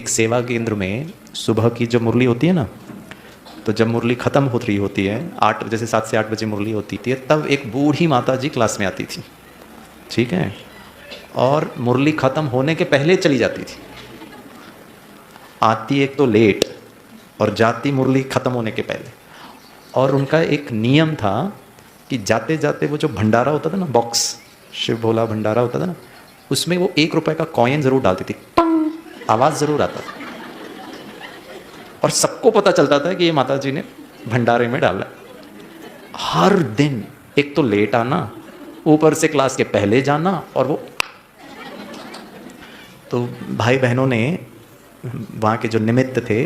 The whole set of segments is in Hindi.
सेवा केंद्र में सुबह की जो मुरली होती है ना, तो जब मुरली ख़त्म हो रही होती है 8 बजे से 7 से 8 बजे मुरली होती थी, तब एक बूढ़ी माता जी क्लास में आती थी, ठीक है, और मुरली ख़त्म होने के पहले चली जाती थी। आती एक तो लेट और जाती मुरली ख़त्म होने के पहले। और उनका एक नियम था कि जाते जाते वो जो भंडारा होता था ना, बॉक्स, शिव भोला भंडारा होता था ना, उसमें वो 1 रुपए का कॉइन ज़रूर डालती थी, टंग, आवाज़ ज़रूर आता था। और सबको पता चलता था कि ये माता जी ने भंडारे में डाला। हर दिन एक तो लेट आना, ऊपर से क्लास के पहले जाना, और वो तो भाई बहनों ने, वहाँ के जो निमित्त थे,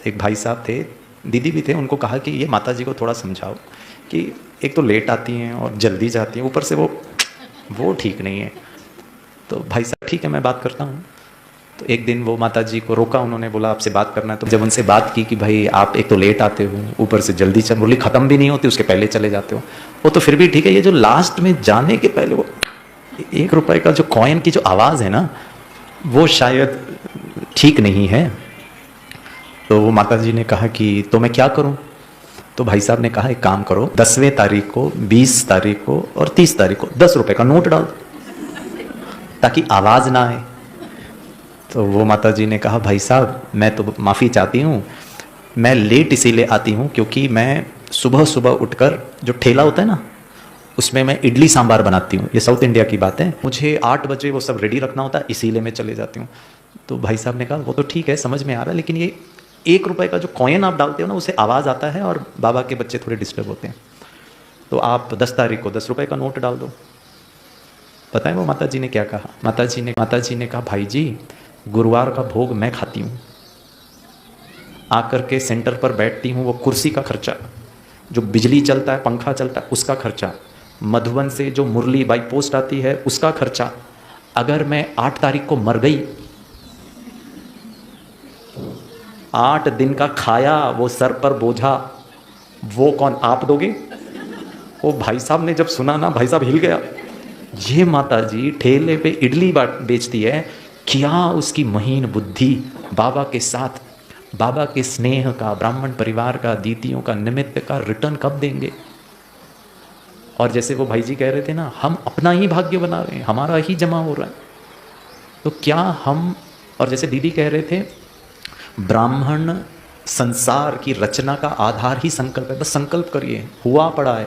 एक भाई साहब थे, दीदी भी थे, उनको कहा कि ये माता जी को थोड़ा समझाओ कि एक तो लेट आती हैं और जल्दी जाती हैं, ऊपर से वो ठीक नहीं है। तो भाई साहब ठीक है, मैं बात करता हूँ। तो एक दिन वो माता जी को रोका, उन्होंने बोला आपसे बात करना है। तो जब उनसे बात की कि भाई आप एक तो लेट आते हो, ऊपर से जल्दी चल, मुरली ख़त्म भी नहीं होती उसके पहले चले जाते हो, वो तो फिर भी ठीक है, ये जो लास्ट में जाने के पहले वो 1 रुपए का जो कॉइन की जो आवाज़ है ना, वो शायद ठीक नहीं है। तो वो माता जी ने कहा कि तो मैं क्या करूं? तो भाई साहब ने कहा एक काम करो, 10वें तारीख को, 20 तारीख को और 30 तारीख को 10 रुपए का नोट डाल दो ताकि आवाज़ ना आए। तो वो माता जी ने कहा भाई साहब मैं तो माफ़ी चाहती हूँ, मैं लेट इसीलिए आती हूँ क्योंकि मैं सुबह सुबह उठकर जो ठेला होता है ना, उसमें मैं इडली सांबार बनाती हूँ, ये साउथ इंडिया की बात है, मुझे 8 बजे वो सब रेडी रखना होता है, इसीलिए मैं चले जाती हूँ। तो भाई साहब ने कहा वो तो ठीक है, समझ में आ रहा है, लेकिन ये 1 रुपए का जो कॉइन आप डालते हो ना, उसे आवाज़ आता है और बाबा के बच्चे थोड़े डिस्टर्ब होते हैं, तो आप 10 तारीख को 10 रुपए का नोट डाल दो। पता है वो माता जी ने क्या कहा? माता जी ने कहा भाई जी, गुरुवार का भोग मैं खाती हूँ, आकर के सेंटर पर बैठती हूँ, वो कुर्सी का खर्चा, जो बिजली चलता है, पंखा चलता है, उसका खर्चा, मधुबन से जो मुरली बाई पोस्ट आती है उसका खर्चा, अगर मैं 8 तारीख को मर गई, 8 दिन का खाया वो सर पर बोझा, वो कौन आप दोगे? वो भाई साहब ने जब सुना ना, भाई साहब हिल गया। ये माता जी ठेले पे इडली बेचती है, क्या उसकी महीन बुद्धि बाबा के साथ, बाबा के स्नेह का, ब्राह्मण परिवार का, दीदियों का, निमित्त का रिटर्न कब देंगे? और जैसे वो भाई जी कह रहे थे ना, हम अपना ही भाग्य बना रहे हैं, हमारा ही जमा हो रहा है, तो क्या हम, और जैसे दीदी कह रहे थे, ब्राह्मण संसार की रचना का आधार ही संकल्प है, बस संकल्प करिए, हुआ पड़ा है।